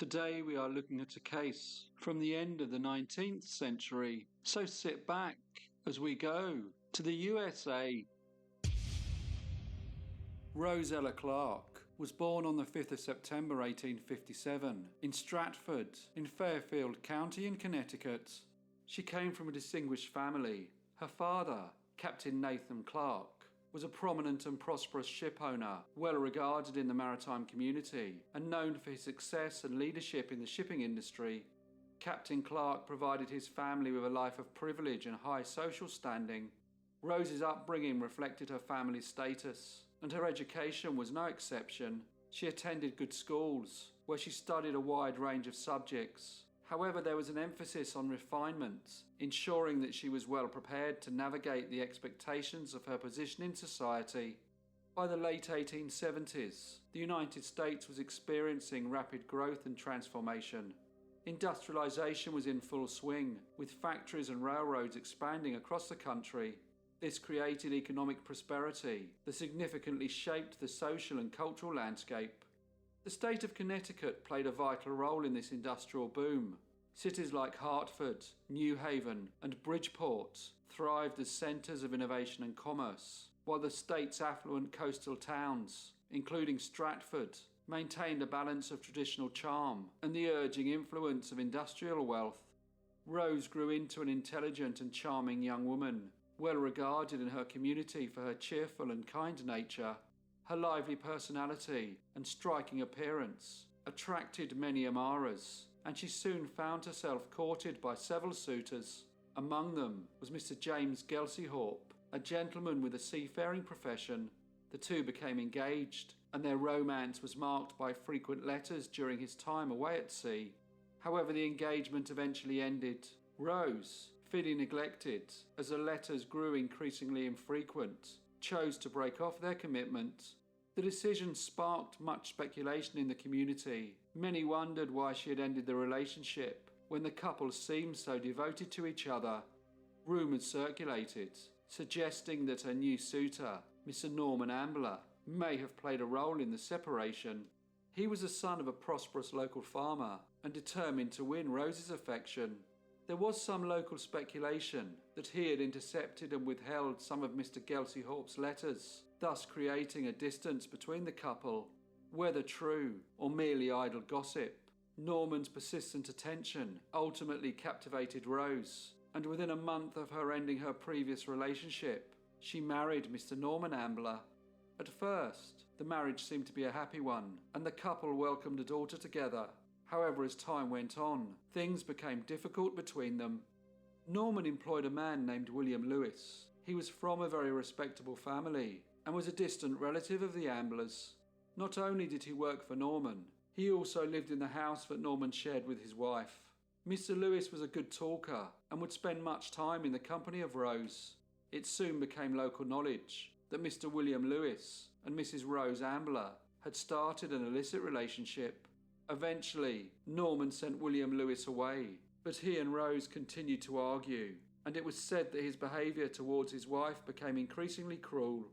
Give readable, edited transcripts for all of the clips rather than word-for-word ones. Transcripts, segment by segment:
Today we are looking at a case from the end of the 19th century, so sit back as we go to the USA. Rose Ella Clark was born on the 5th of September 1857 in Stratford in Fairfield County in Connecticut. She came from a distinguished family. Her father, Captain Nathan Clark, was a prominent and prosperous ship owner, well regarded in the maritime community and known for his success and leadership in the shipping industry. Captain Clark provided his family with a life of privilege and high social standing. Rose's upbringing reflected her family's status, and her education was no exception. She attended good schools, where she studied a wide range of subjects. However, there was an emphasis on refinement, ensuring that she was well prepared to navigate the expectations of her position in society. By the late 1870s, the United States was experiencing rapid growth and transformation. Industrialization was in full swing, with factories and railroads expanding across the country. This created economic prosperity that significantly shaped the social and cultural landscape. The state of Connecticut played a vital role in this industrial boom. Cities like Hartford, New Haven, and Bridgeport thrived as centers of innovation and commerce, while the state's affluent coastal towns, including Stratford, maintained a balance of traditional charm and the urging influence of industrial wealth. Rose grew into an intelligent and charming young woman, well regarded in her community for her cheerful and kind nature. Her lively personality and striking appearance attracted many admirers, and she soon found herself courted by several suitors. Among them was Mr. James Gelseyhorp, a gentleman with a seafaring profession. The two became engaged, and their romance was marked by frequent letters during his time away at sea. However, the engagement eventually ended. Rose, feeling neglected as the letters grew increasingly infrequent, chose to break off their commitment. The decision sparked much speculation in the community. Many wondered why she had ended the relationship when the couple seemed so devoted to each other. Rumours circulated, suggesting that her new suitor, Mr. Norman Ambler, may have played a role in the separation. He was the son of a prosperous local farmer and determined to win Rose's affection. There was some local speculation that he had intercepted and withheld some of Mr. Gelseyhorp's letters, thus creating a distance between the couple. Whether true or merely idle gossip, Norman's persistent attention ultimately captivated Rose, and within a month of her ending her previous relationship, she married Mr. Norman Ambler. At first, the marriage seemed to be a happy one, and the couple welcomed a daughter together. However, as time went on, things became difficult between them. Norman employed a man named William Lewis. He was from a very respectable family and was a distant relative of the Amblers. Not only did he work for Norman, he also lived in the house that Norman shared with his wife. Mr. Lewis was a good talker and would spend much time in the company of Rose. It soon became local knowledge that Mr. William Lewis and Mrs. Rose Ambler had started an illicit relationship. Eventually, Norman sent William Lewis away, but he and Rose continued to argue, and it was said that his behaviour towards his wife became increasingly cruel.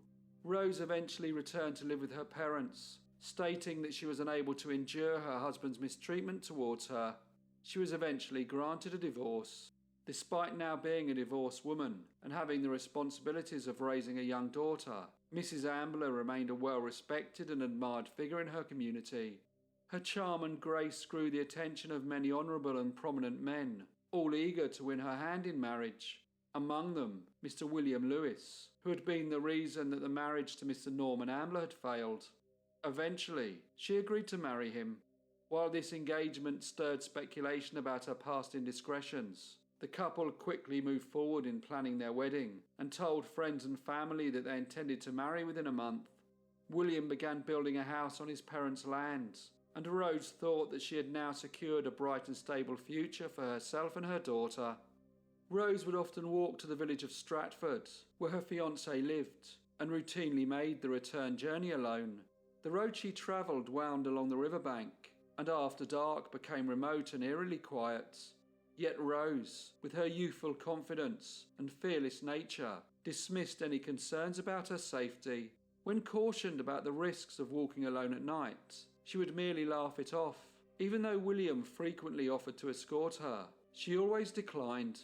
Rose eventually returned to live with her parents, stating that she was unable to endure her husband's mistreatment towards her. She was eventually granted a divorce. Despite now being a divorced woman and having the responsibilities of raising a young daughter, Mrs. Ambler remained a well-respected and admired figure in her community. Her charm and grace drew the attention of many honourable and prominent men, all eager to win her hand in marriage. Among them, Mr. William Lewis, who had been the reason that the marriage to Mr. Norman Ambler had failed. Eventually, she agreed to marry him. While this engagement stirred speculation about her past indiscretions, the couple quickly moved forward in planning their wedding and told friends and family that they intended to marry within a month. William began building a house on his parents' land, and Rose thought that she had now secured a bright and stable future for herself and her daughter. Rose would often walk to the village of Stratford, where her fiancé lived, and routinely made the return journey alone. The road she travelled wound along the riverbank, and after dark became remote and eerily quiet. Yet Rose, with her youthful confidence and fearless nature, dismissed any concerns about her safety. When cautioned about the risks of walking alone at night, she would merely laugh it off Even though William frequently offered to escort her, she always declined.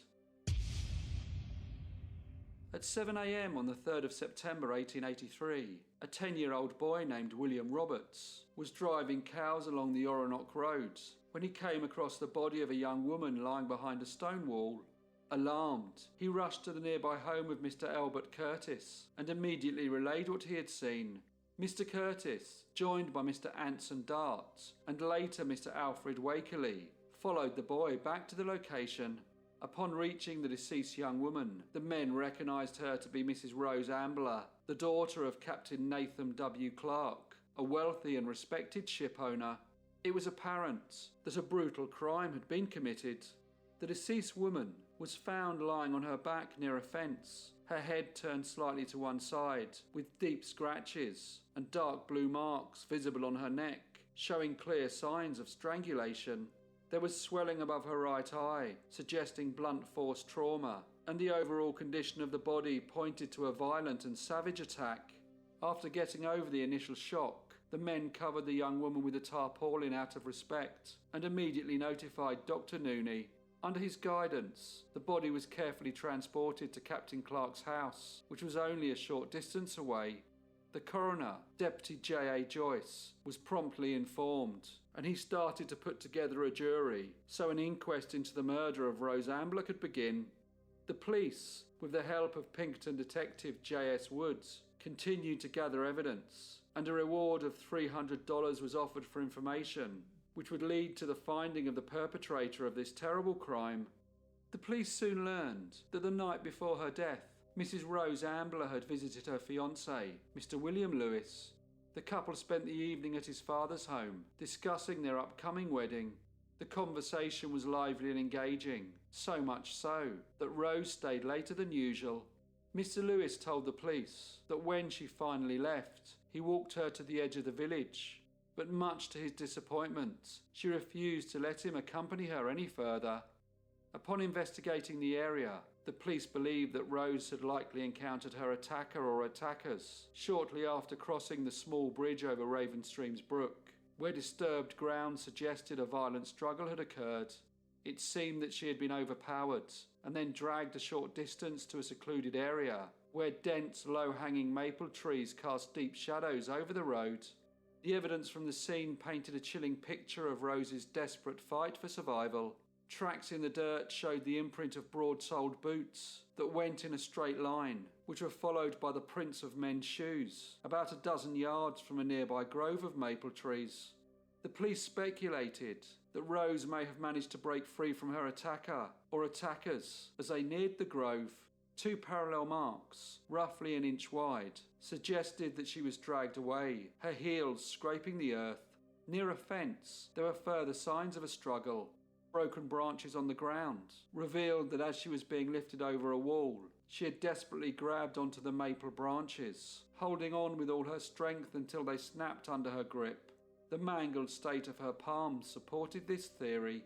At 7 a.m. on the 3rd of September 1883, a 10-year-old boy named William Roberts was driving cows along the Oronoque Road when he came across the body of a young woman lying behind a stone wall. Alarmed, he rushed to the nearby home of Mr. Albert Curtis and immediately relayed what he had seen. Mr. Curtis, joined by Mr. Anson Dart and later Mr. Alfred Wakerley, followed the boy back to the location. Upon reaching the deceased young woman, the men recognised her to be Mrs. Rose Ambler, the daughter of Captain Nathan W. Clark, a wealthy and respected ship owner. It was apparent that a brutal crime had been committed. The deceased woman was found lying on her back near a fence, her head turned slightly to one side, with deep scratches and dark blue marks visible on her neck, showing clear signs of strangulation. There was swelling above her right eye, suggesting blunt force trauma, and the overall condition of the body pointed to a violent and savage attack. After getting over the initial shock, the men covered the young woman with a tarpaulin out of respect and immediately notified Dr. Nooney. Under his guidance, the body was carefully transported to Captain Clark's house, which was only a short distance away. The coroner, Deputy J.A. Joyce, was promptly informed, and he started to put together a jury so an inquest into the murder of Rose Ambler could begin. The police, with the help of Pinkerton detective J.S. Woods, continued to gather evidence, and a reward of $300 was offered for information, which would lead to the finding of the perpetrator of this terrible crime. The police soon learned that the night before her death, Mrs. Rose Ambler had visited her fiancé, Mr. William Lewis. The couple spent the evening at his father's home, discussing their upcoming wedding. The conversation was lively and engaging, so much so that Rose stayed later than usual. Mr. Lewis told the police that when she finally left, he walked her to the edge of the village, but much to his disappointment, she refused to let him accompany her any further. Upon investigating the area, the police believed that Rose had likely encountered her attacker or attackers shortly after crossing the small bridge over Ravenstream's brook, where disturbed ground suggested a violent struggle had occurred. It seemed that she had been overpowered and then dragged a short distance to a secluded area where dense, low-hanging maple trees cast deep shadows over the road. The evidence from the scene painted a chilling picture of Rose's desperate fight for survival. Tracks in the dirt showed the imprint of broad-soled boots that went in a straight line, which were followed by the prints of men's shoes, about a dozen yards from a nearby grove of maple trees. The police speculated that Rose may have managed to break free from her attacker or attackers as they neared the grove. Two parallel marks, roughly an inch wide, suggested that she was dragged away, her heels scraping the earth. Near a fence, there were further signs of a struggle. Broken branches on the ground revealed that as she was being lifted over a wall, she had desperately grabbed onto the maple branches, holding on with all her strength until they snapped under her grip. The mangled state of her palms supported this theory.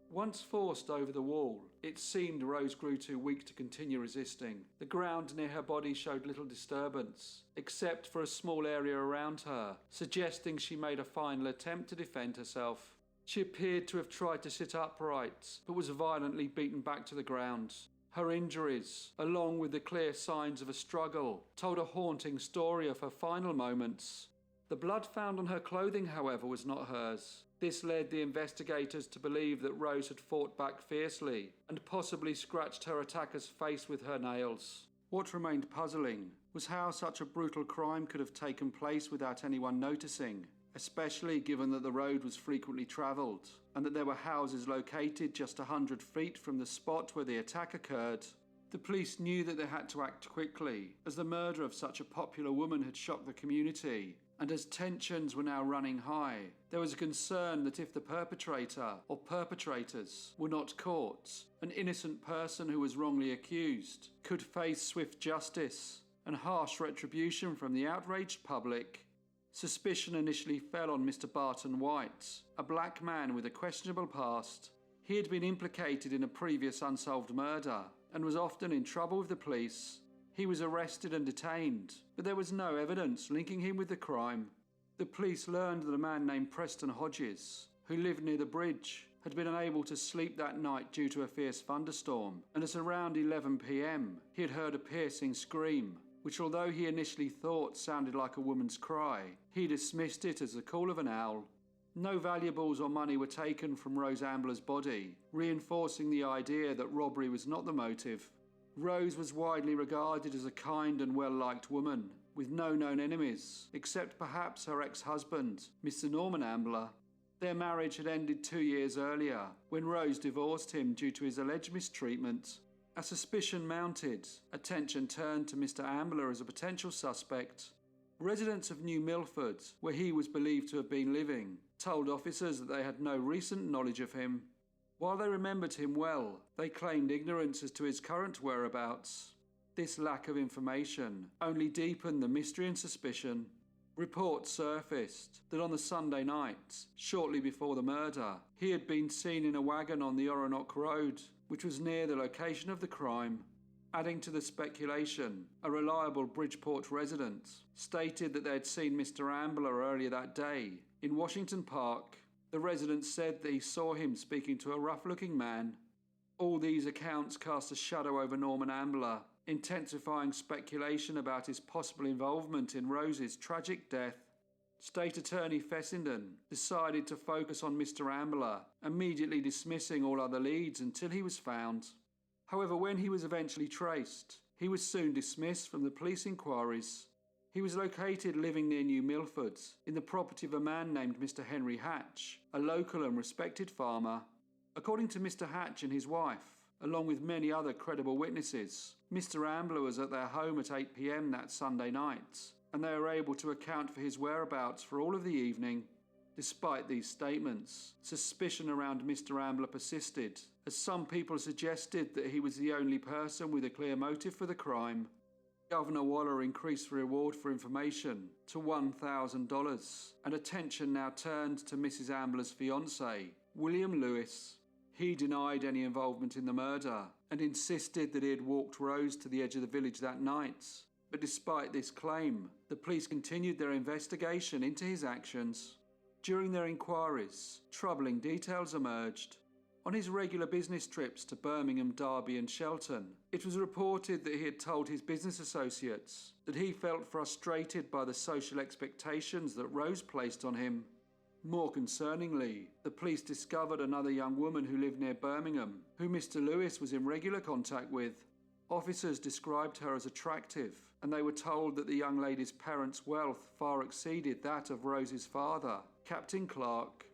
Once forced over the wall, it seemed Rose grew too weak to continue resisting. The ground near her body showed little disturbance, except for a small area around her, suggesting she made a final attempt to defend herself. She appeared to have tried to sit upright, but was violently beaten back to the ground. Her injuries, along with the clear signs of a struggle, told a haunting story of her final moments. The blood found on her clothing, however, was not hers. This led the investigators to believe that Rose had fought back fiercely and possibly scratched her attacker's face with her nails. What remained puzzling was how such a brutal crime could have taken place without anyone noticing, especially given that the road was frequently travelled and that there were houses located just 100 feet from the spot where the attack occurred. The police knew that they had to act quickly, as the murder of such a popular woman had shocked the community, and as tensions were now running high, there was a concern that if the perpetrator or perpetrators were not caught, an innocent person who was wrongly accused could face swift justice and harsh retribution from the outraged public. Suspicion initially fell on Mr. Barton White, a black man with a questionable past. He had been implicated in a previous unsolved murder and was often in trouble with the police. He was arrested and detained, but there was no evidence linking him with the crime. The police learned that a man named Preston Hodges who lived near the bridge, had been unable to sleep that night due to a fierce thunderstorm, and at around 11 p.m. he had heard a piercing scream, which although he initially thought sounded like a woman's cry, he dismissed it as the call of an owl. No valuables or money were taken from Rose Ambler's body, reinforcing the idea that robbery was not the motive. Rose was widely regarded as a kind and well-liked woman, with no known enemies, except perhaps her ex-husband, Mr. Norman Ambler. Their marriage had ended 2 years earlier, when Rose divorced him due to his alleged mistreatment. As suspicion mounted, attention turned to Mr. Ambler as a potential suspect. Residents of New Milford, where he was believed to have been living, told officers that they had no recent knowledge of him. While they remembered him well, they claimed ignorance as to his current whereabouts. This lack of information only deepened the mystery and suspicion. Reports surfaced that on the Sunday night, shortly before the murder, he had been seen in a wagon on the Oronoque Road, which was near the location of the crime. Adding to the speculation, a reliable Bridgeport resident stated that they had seen Mr. Ambler earlier that day in Washington Park. The resident said that he saw him speaking to a rough-looking man. All these accounts cast a shadow over Norman Ambler, intensifying speculation about his possible involvement in Rose's tragic death. State Attorney Fessenden decided to focus on Mr. Ambler, immediately dismissing all other leads until he was found. However, when he was eventually traced, he was soon dismissed from the police inquiries. He was located living near New Milford, in the property of a man named Mr. Henry Hatch, a local and respected farmer. According to Mr. Hatch and his wife, along with many other credible witnesses, Mr. Ambler was at their home at 8 p.m. that Sunday night, and they were able to account for his whereabouts for all of the evening. Despite these statements, suspicion around Mr. Ambler persisted, as some people suggested that he was the only person with a clear motive for the crime. Governor Waller increased the reward for information to $1,000, and attention now turned to Mrs. Ambler's fiancé, William Lewis. He denied any involvement in the murder and insisted that he had walked Rose to the edge of the village that night. But despite this claim, the police continued their investigation into his actions. During their inquiries, troubling details emerged. On his regular business trips to Birmingham, Derby and Shelton, it was reported that he had told his business associates that he felt frustrated by the social expectations that Rose placed on him. More concerningly, the police discovered another young woman who lived near Birmingham, who Mr. Lewis was in regular contact with. Officers described her as attractive, and they were told that the young lady's parents' wealth far exceeded that of Rose's father, Captain Clark.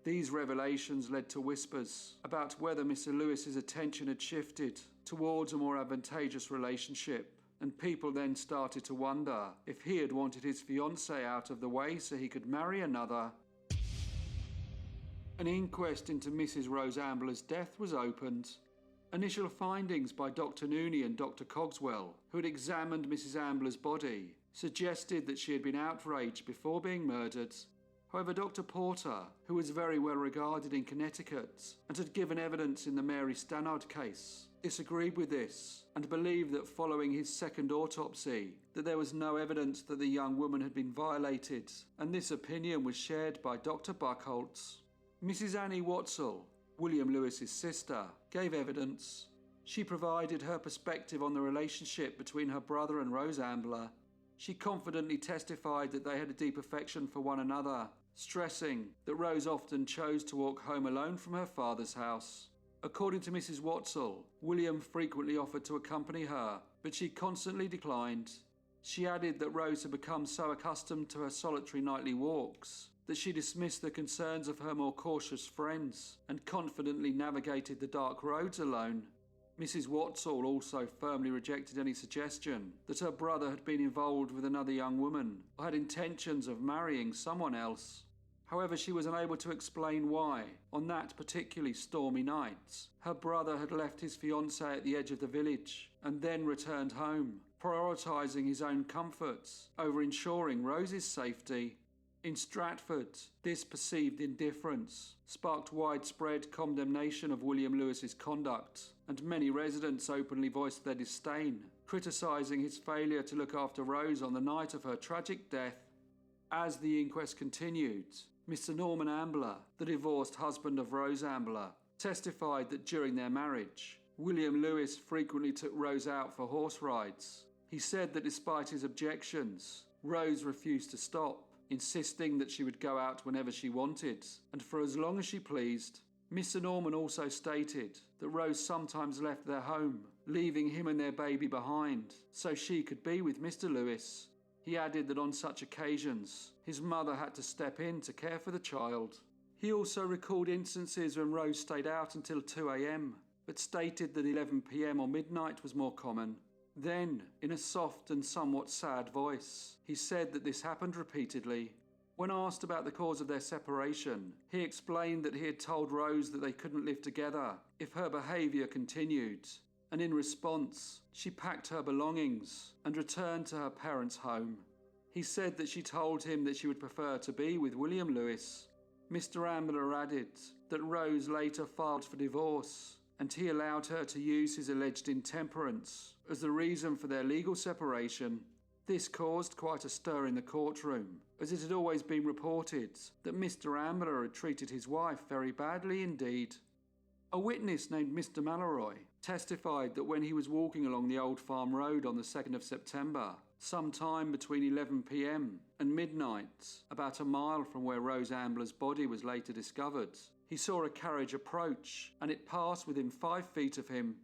These revelations led to whispers about whether Mr. Lewis's attention had shifted towards a more advantageous relationship, and people then started to wonder if he had wanted his fiancée out of the way so he could marry another. An inquest into Mrs. Rose Ambler's death was opened. Initial findings by Dr. Nooney and Dr. Cogswell, who had examined Mrs. Ambler's body, suggested that she had been outraged before being murdered. However, Dr. Porter, who was very well regarded in Connecticut and had given evidence in the Mary Stannard case, disagreed with this and believed that following his second autopsy that there was no evidence that the young woman had been violated, and this opinion was shared by Dr. Buckholtz. Mrs. Annie Watzel, William Lewis's sister, gave evidence. She provided her perspective on the relationship between her brother and Rose Ambler. She confidently testified that they had a deep affection for one another, stressing that Rose often chose to walk home alone from her father's house. According to Mrs. Watzel, William frequently offered to accompany her, but she constantly declined. She added that Rose had become so accustomed to her solitary nightly walks that she dismissed the concerns of her more cautious friends and confidently navigated the dark roads alone. Mrs. Watzel also firmly rejected any suggestion that her brother had been involved with another young woman or had intentions of marrying someone else. However, she was unable to explain why, on that particularly stormy night, her brother had left his fiancée at the edge of the village and then returned home, prioritising his own comforts over ensuring Rose's safety. In Stratford, this perceived indifference sparked widespread condemnation of William Lewis's conduct, and many residents openly voiced their disdain, criticising his failure to look after Rose on the night of her tragic death. As the inquest continued, Mr. Norman Ambler, the divorced husband of Rose Ambler, testified that during their marriage, William Lewis frequently took Rose out for horse rides. He said that despite his objections, Rose refused to stop, insisting that she would go out whenever she wanted and for as long as she pleased. Mr. Norman also stated that Rose sometimes left their home, leaving him and their baby behind so she could be with Mr. Lewis. He added that on such occasions, his mother had to step in to care for the child. He also recalled instances when Rose stayed out until 2 a.m, but stated that 11 p.m. or midnight was more common. Then, in a soft and somewhat sad voice, he said that this happened repeatedly. When asked about the cause of their separation, he explained that he had told Rose that they couldn't live together if her behaviour continued, and in response, she packed her belongings and returned to her parents' home. He said that she told him that she would prefer to be with William Lewis. Mr. Ambler added that Rose later filed for divorce, and he allowed her to use his alleged intemperance as the reason for their legal separation. This caused quite a stir in the courtroom, as it had always been reported that Mr. Ambler had treated his wife very badly indeed. A witness named Mr. Malloy testified that when he was walking along the Old Farm Road on the 2nd of September, sometime between 11 p.m. and midnight, about a mile from where Rose Ambler's body was later discovered, he saw a carriage approach and it passed within 5 feet of him.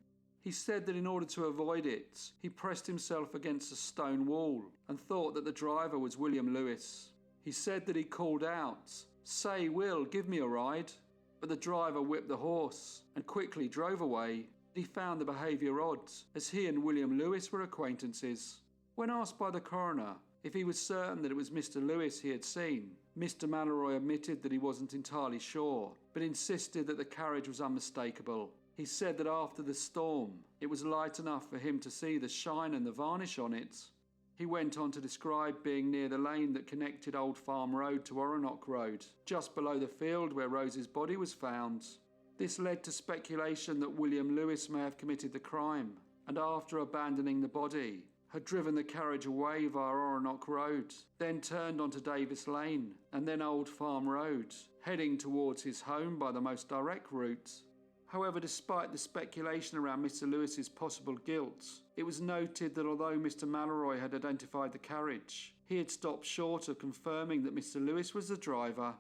He said that in order to avoid it, he pressed himself against a stone wall and thought that the driver was William Lewis. He said that he called out, "Say, Will, give me a ride." But the driver whipped the horse and quickly drove away. He found the behaviour odd, as he and William Lewis were acquaintances. When asked by the coroner if he was certain that it was Mr. Lewis he had seen, Mr. Malloy admitted that he wasn't entirely sure, but insisted that the carriage was unmistakable. He said that after the storm, it was light enough for him to see the shine and the varnish on it. He went on to describe being near the lane that connected Old Farm Road to Oronoque Road, just below the field where Rose's body was found. This led to speculation that William Lewis may have committed the crime, and after abandoning the body, had driven the carriage away via Oronoque Road, then turned onto Davis Lane, and then Old Farm Road, heading towards his home by the most direct route. However, despite the speculation around Mr. Lewis's possible guilt, it was noted that although Mr. Malloy had identified the carriage, he had stopped short of confirming that Mr. Lewis was the driver.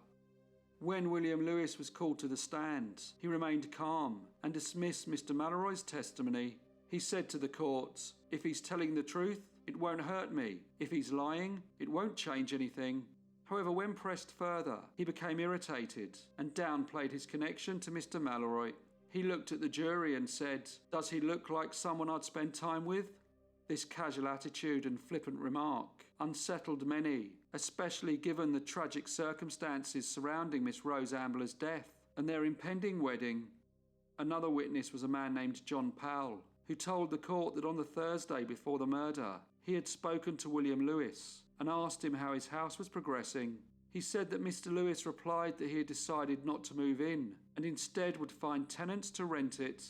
When William Lewis was called to the stand, he remained calm and dismissed Mr. Malloy's testimony. He said to the court, "If he's telling the truth, it won't hurt me. If he's lying, it won't change anything." However, when pressed further, he became irritated and downplayed his connection to Mr. Malloy. He looked at the jury and said, "Does he look like someone I'd spend time with?" This casual attitude and flippant remark unsettled many, especially given the tragic circumstances surrounding Miss Rose Ambler's death and their impending wedding. Another witness was a man named John Powell, who told the court that on the Thursday before the murder, he had spoken to William Lewis and asked him how his house was progressing. He said that Mr. Lewis replied that he had decided not to move in and instead would find tenants to rent it.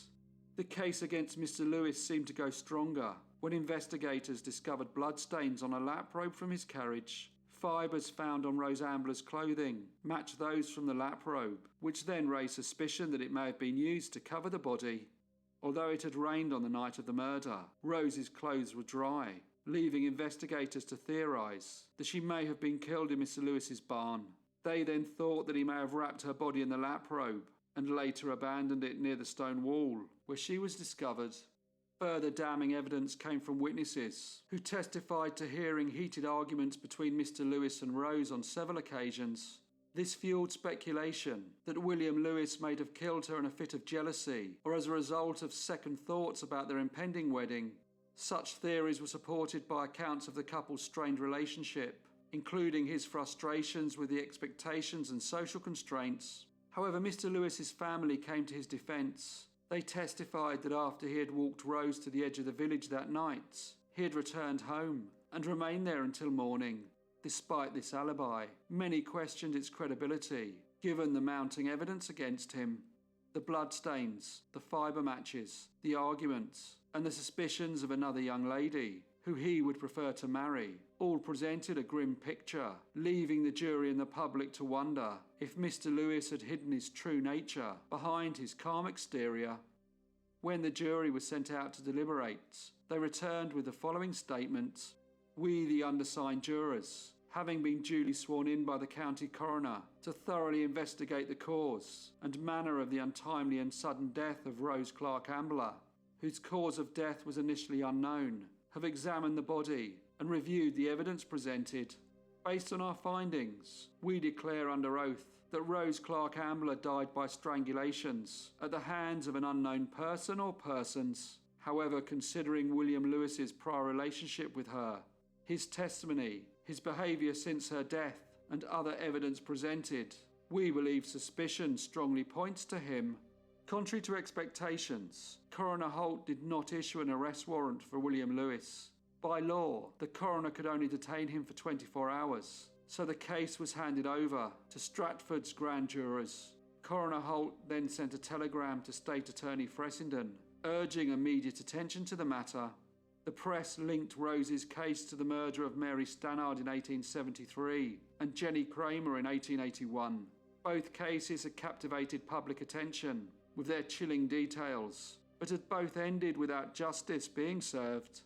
The case against Mr. Lewis seemed to go stronger when investigators discovered bloodstains on a lap robe from his carriage. Fibres found on Rose Ambler's clothing matched those from the lap robe, which then raised suspicion that it may have been used to cover the body. Although it had rained on the night of the murder, Rose's clothes were dry, leaving investigators to theorise that she may have been killed in Mr. Lewis's barn. They then thought that he may have wrapped her body in the lap robe and later abandoned it near the stone wall, where she was discovered. Further damning evidence came from witnesses who testified to hearing heated arguments between Mr. Lewis and Rose on several occasions. This fueled speculation that William Lewis may have killed her in a fit of jealousy or as a result of second thoughts about their impending wedding. Such theories were supported by accounts of the couple's strained relationship, including his frustrations with the expectations and social constraints. However, Mr. Lewis's family came to his defence. They testified that after he had walked Rose to the edge of the village that night, he had returned home and remained there until morning. Despite this alibi, many questioned its credibility, given the mounting evidence against him. The bloodstains, the fibre matches, the arguments, and the suspicions of another young lady who he would prefer to marry, all presented a grim picture, leaving the jury and the public to wonder if Mr. Lewis had hidden his true nature behind his calm exterior. When the jury was sent out to deliberate, they returned with the following statement: "We, the undersigned jurors, having been duly sworn in by the county coroner to thoroughly investigate the cause and manner of the untimely and sudden death of Rose Clark Ambler, whose cause of death was initially unknown, have examined the body and reviewed the evidence presented. Based on our findings, we declare under oath that Rose Clark Ambler died by strangulations at the hands of an unknown person or persons. However, considering William Lewis's prior relationship with her, his testimony, his behaviour since her death, and other evidence presented, we believe suspicion strongly points to him." Contrary to expectations, Coroner Holt did not issue an arrest warrant for William Lewis. By law, the coroner could only detain him for 24 hours, so the case was handed over to Stratford's grand jurors. Coroner Holt then sent a telegram to State Attorney Fressenden, urging immediate attention to the matter. The press linked Rose's case to the murder of Mary Stannard in 1873 and Jenny Kramer in 1881. Both cases had captivated public attention with their chilling details, but had both ended without justice being served.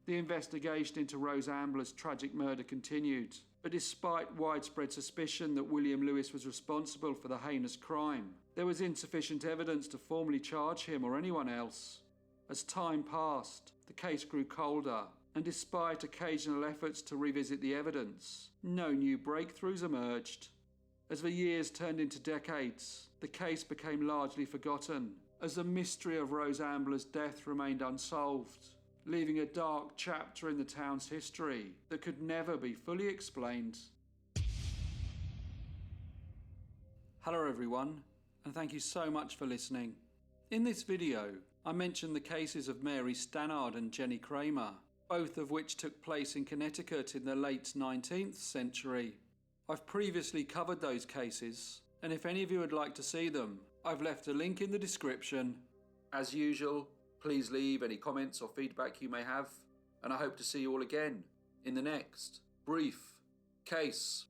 The investigation into Rose Ambler's tragic murder continued, but despite widespread suspicion that William Lewis was responsible for the heinous crime, there was insufficient evidence to formally charge him or anyone else. As time passed, the case grew colder, and despite occasional efforts to revisit the evidence, no new breakthroughs emerged. As the years turned into decades, the case became largely forgotten, as the mystery of Rose Ambler's death remained unsolved, leaving a dark chapter in the town's history that could never be fully explained. Hello everyone, and thank you so much for listening. In this video, I mentioned the cases of Mary Stannard and Jenny Kramer, both of which took place in Connecticut in the late 19th century. I've previously covered those cases, and if any of you would like to see them, I've left a link in the description. As usual, please leave any comments or feedback you may have, and I hope to see you all again in the next brief case.